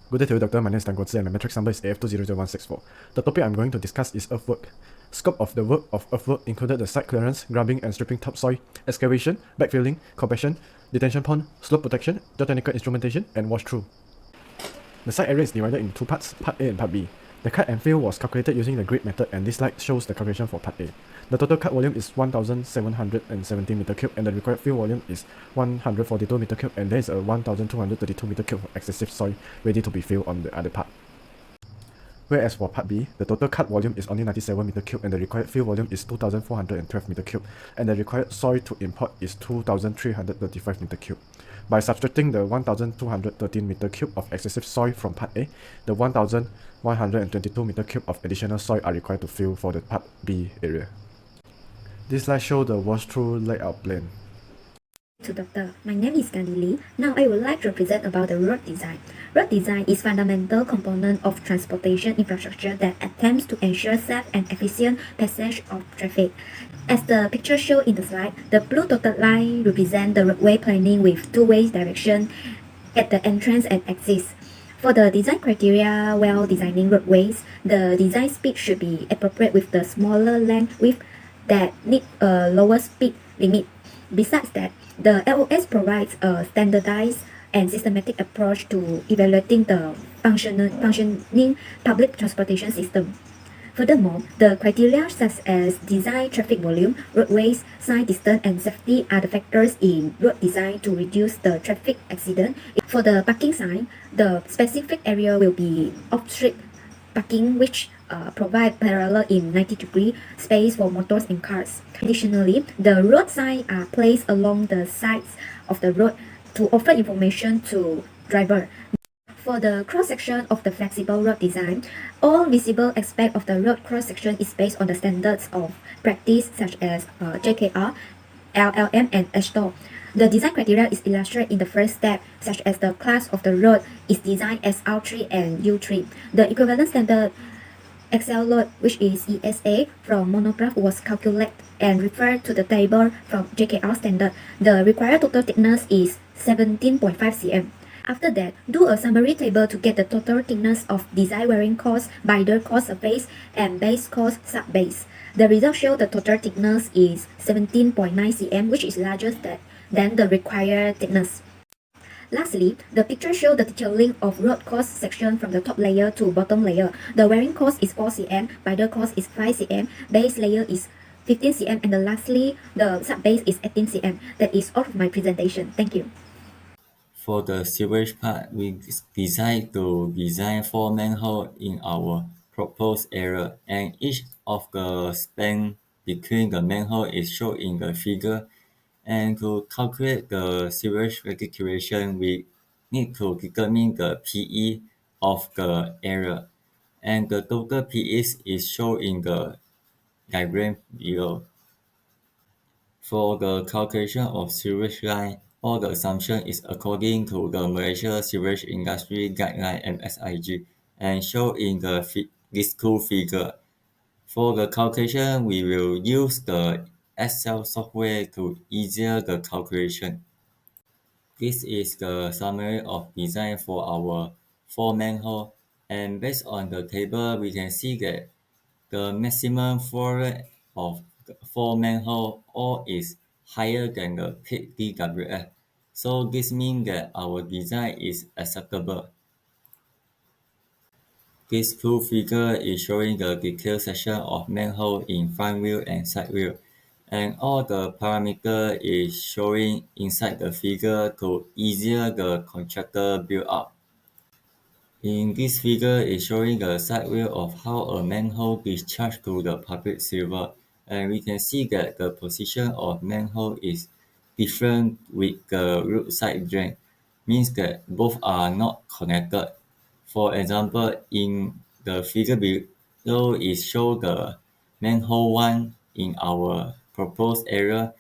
Good day to you, Doctor. My name is Tan Guo Zi and my matrix number is AF200164. The topic I'm going to discuss is earthwork. Scope of the work of earthwork included the site clearance, grubbing and stripping topsoil, excavation, backfilling, compaction, detention pond, slope protection, geotechnical instrumentation, and wash-through. The site area is divided into two parts, Part A and Part B. The cut and fill was calculated using the grid method, and this slide shows the calculation for Part A. The total cut volume is 1,770 meter cube, and the required fill volume is 142 meter cube, and there is a 1,232 meter cube of excessive soil ready to be filled on the other part. Whereas for Part B, the total cut volume is only 97 meter cube, and the required fill volume is 2,412 meter cube, and the required soil to import is 2,335 meter cube. By subtracting the 1,213 meter cube of excessive soil from Part A, the 1,122 meter cube of additional soil are required to fill for the Part B area. This slide shows the wash-through layout plan. To Doctor. My name is Gandhi Lee. Now I would like to present about the road design. Road design is fundamental component of transportation infrastructure that attempts to ensure safe and efficient passage of traffic. As the picture shown in the slide, the blue dotted line represents the roadway planning with two-way direction at the entrance and exits. For the design criteria while designing roadways, the design speed should be appropriate with the smaller length width that need a lower speed limit. Besides that, the LOS provides a standardized and systematic approach to evaluating the functioning public transportation system. Furthermore, the criteria such as design traffic volume, roadways, sign distance, and safety are the factors in road design to reduce the traffic accident. For the parking sign, the specific area will be off-street parking, which provide parallel in 90-degree space for motors and cars. Additionally, the road signs are placed along the sides of the road to offer information to driver. For the cross-section of the flexible road design, all visible aspect of the road cross-section is based on the standards of practice such as JKR, LLM, and AASHTO. The design criteria is illustrated in the first step, such as the class of the road is designed as R3 and U3. The equivalent standard Excel load, which is ESA, from monograph was calculated and referred to the table from JKR standard. The required total thickness is 17.5 cm. After that, do a summary table to get the total thickness of design wearing course, binder course surface, and base course sub-base. The results show the total thickness is 17.9 cm, which is larger than the required thickness. Lastly, the picture shows the detailing of road cross section from the top layer to bottom layer. The wearing course is 4 cm, binder course is 5 cm, base layer is 15 cm, and lastly, the sub-base is 18 cm. That is all of my presentation. Thank you. For the sewage part, we decide to design 4 manholes in our proposed area, and each of the span between the manhole is shown in the figure. And to calculate the sewage reticulation, we need to determine the PE of the area, and the total PE is shown in the diagram below. For the calculation of sewage line, all the assumption is according to the Malaysia Sewage Industry Guideline MSIG and shown in these two figures. For the calculation, we will use the Excel software to easier the calculation. This is the summary of design for our 4 manhole, and based on the table, we can see that the maximum flow rate of the 4 manhole all is higher than the peak DWF. So this means that our design is acceptable. This full figure is showing the detailed section of manhole in front view and side view, and all the parameter is showing inside the figure to easier the contractor build up. In this figure is showing the side view of how a manhole discharged to the public sewer, and we can see that the position of manhole is different with the roadside drain, means that both are not connected. For example, in the figure below is show the manhole 1 in our proposed area,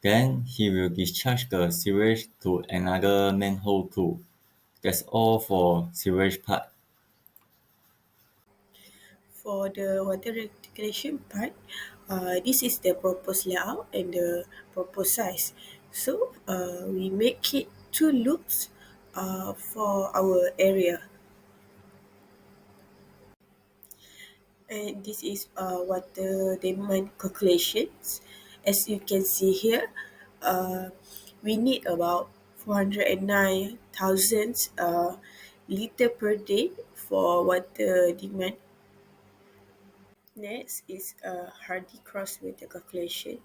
then he will discharge the sewage to another manhole 2. That's all for sewage part. For the water reticulation part, this is the proposed layout and the proposed size. So we make it 2 loops for our area. And this is water demand calculations. As you can see here, uh, we need about 409,000 liter per day for water demand. Next is Hardy-Cross method calculation.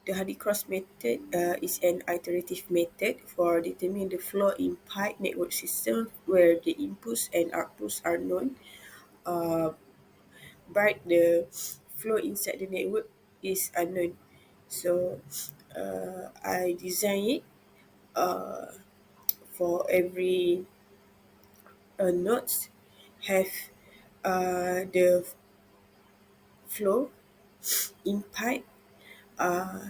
The Hardy-Cross method is an iterative method for determining the flow in pipe network system where the inputs and outputs are known, uh, but the flow inside the network is unknown. So I design it uh, for every nodes have the flow in pipe uh,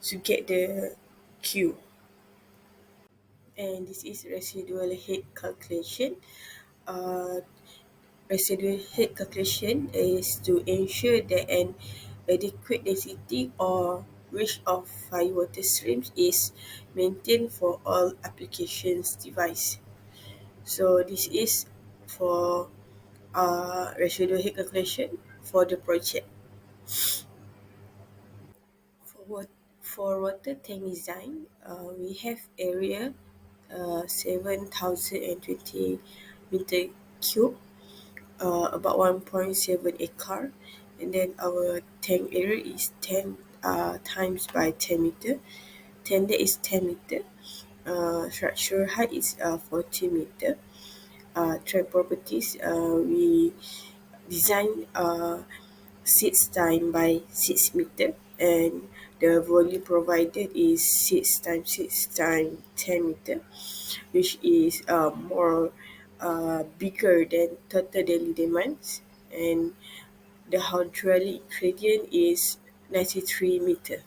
to get the Q. And this is residual head calculation. Uh, Residual head calculation is to ensure that an adequate density or range of fire water streams is maintained for all applications device. So this is for residual head calculation for the project. For what for water tank design, we have area 7,020 meter cube, about 1.7 acre, and then our tank area is 10 times by 10 meter. Tender is 10 meter. Structural height is 40 meter. Trap properties, we design 6 time by 6 meter, and the volume provided is 6 times 6 times 10 meter, which is more bigger than total daily demands, and the hydraulic gradient is 93 meter.